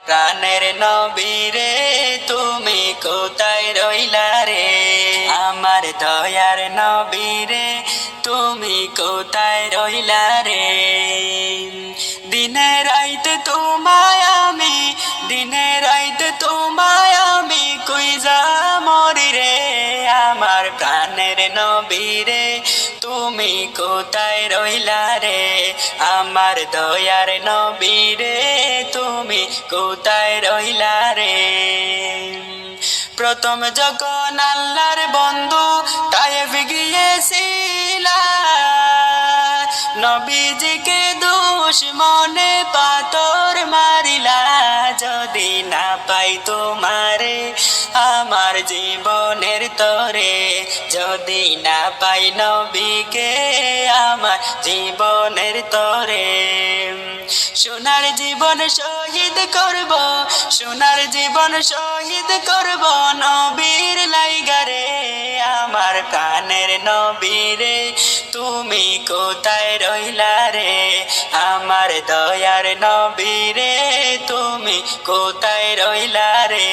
প্রাণের নবীরে তুমি কোথায় রইলা রে, আমার দয়ার নবীরে তুমি কোথায় রইলা রে। দিনে রাইতে তোমায় আমি, দিনে রাইতে তোমায় আমি কইজা মরি রে, আমার প্রাণের নবীরে তুমি কোথায় রইলা রে, আমার দয়ার নবীরে তুমি কোথায় রইলা রে। প্রথম যখন আল্লাহর বন্ধু তায়েফ গিয়েছিলা, নবীজিকে দুশমনে পাথর মারিলা, যদি না পাই তোমারে আমার জীবনের তরে, যদি না পাই নবীকে আমার জীবনের তরে। সোনার জীবন শহীদ করব, সোনার জীবন শহীদ করব নবীর লাইগারে, আমার প্রাণের নবীরে তুমি কোথায় রইলা রে, আমার দয়ার নবীরে তুমি কোথায় রইলা রে।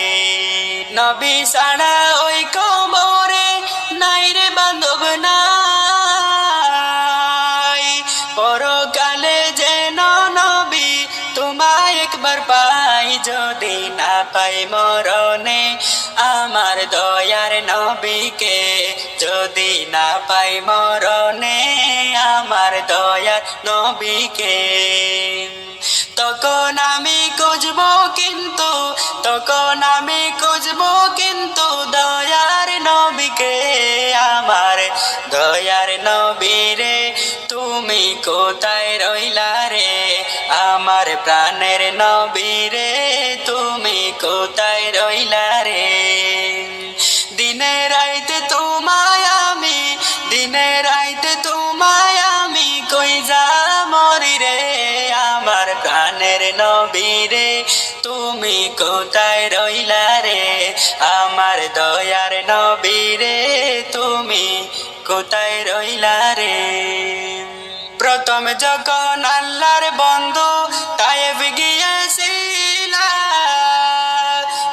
নবী ছাড়া ওই কবরে নাই রে বান্ধব নাই, পরকালে যেন নবী তোমায় একবার পাই, যদি না পাই মরণে আমার দয়ার নবীকে, যদি না পাই মরণে আমার দয়ার নবীকে। তখন আমি খুঁজবো কিন্তু, তখন আমি খুঁজবো কিন্তু দয়ার নবীকে, আমার দয়ার নবীরে তুমি কোথায় রইলা রে, আমার প্রাণের নবীরে তুমি কোথায় রইলা রে। দিনে রাইতে তোমায় আমি, দিনে রাইতে তোমায় আমি কইজা মরি রে, আমার প্রাণের নবীরে তুমি কোথায় রইলা রে, আমার দয়ার নবীরে তুমি কোথায় রইলা রে। প্রথম যখন আল্লাহর বন্ধু তায়েফ গিয়েছিলা,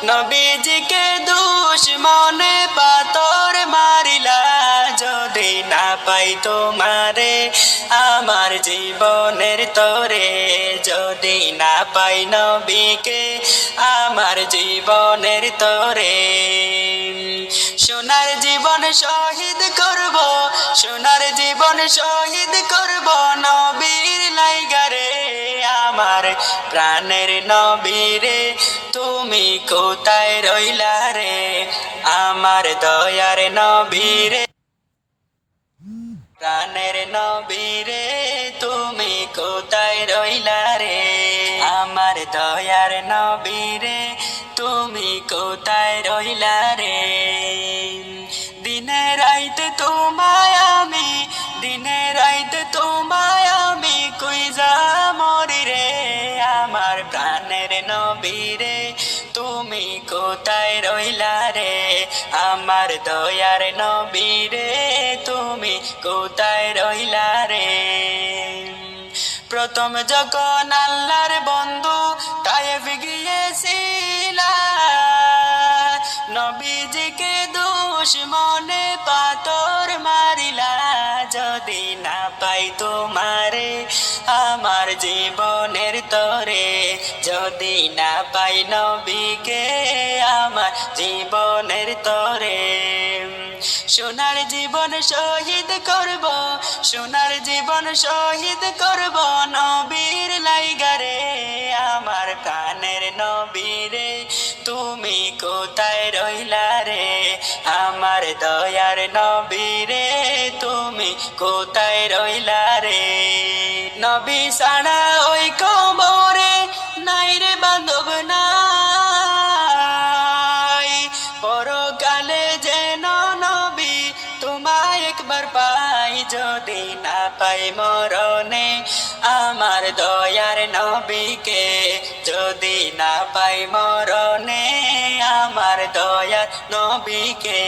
নবীজিকে দুশমনে পাথর মারিলা, যদি না পাই তোমারে আমার জীবনের তরে, যদি না পাই নবীকে আমার জীবনের তরে। সোনার জীবন শহীদ করব, সোনার জীবন শহীদ করব নবীর লাইগারে, আমার প্রাণের নবীরে তুমি কোথায় রইলা রে, আমার দয়ার নবীরে, প্রাণের নবীরে তুমি কোথায় রইলা রে, আমার দয়ার নবীরে তুমি কোথায় রইলা রে। দিনে রাইতে তোমায় আমি, দিনে রাইতে তোমায় আমি কইজা মরি রে, আমার প্রাণের নবীরে তুমি কোথায় রইলা রে, আমার দয়ার নবীরে তুমি কোথায় রইলা রে। প্রথম যখন আল্লাহর বন্ধু তায়েফ গিয়েছিলা, নবীজিকে দুশমনে পাথর মারিলা, যদি না পাই তোমারে আমার জীবনের তরে, যদি না পাই নবীকে আমার জীবনের তরে। সোনার জীবন শহীদ করব, সোনার জীবন শহীদ করব নবীর লাইগারে, আমার প্রাণের নবীরে তুমি কোথায় রইলা রে, আমার দয়ার নবীরে তুমি কোথায় রইলা রে। নবী ছাড়া ওই কবরে নাই রে বান্ধব নাই, পরকালে যেন নবী তোমায় একবার পাই, যদি না পাই মরণে আমার দয়ার নবীকে, যদি না পাই মরণে আমার দয়ার নবীকে।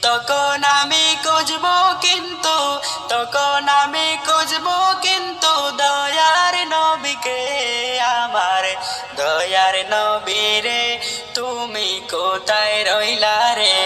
তখন আমি খুঁজবো কিন্তু, তখন আমি খুঁজবো কিন্তু দয়ার নবীকে, আমার দয়ার নবীরে তুমি কোথায় রইলা রে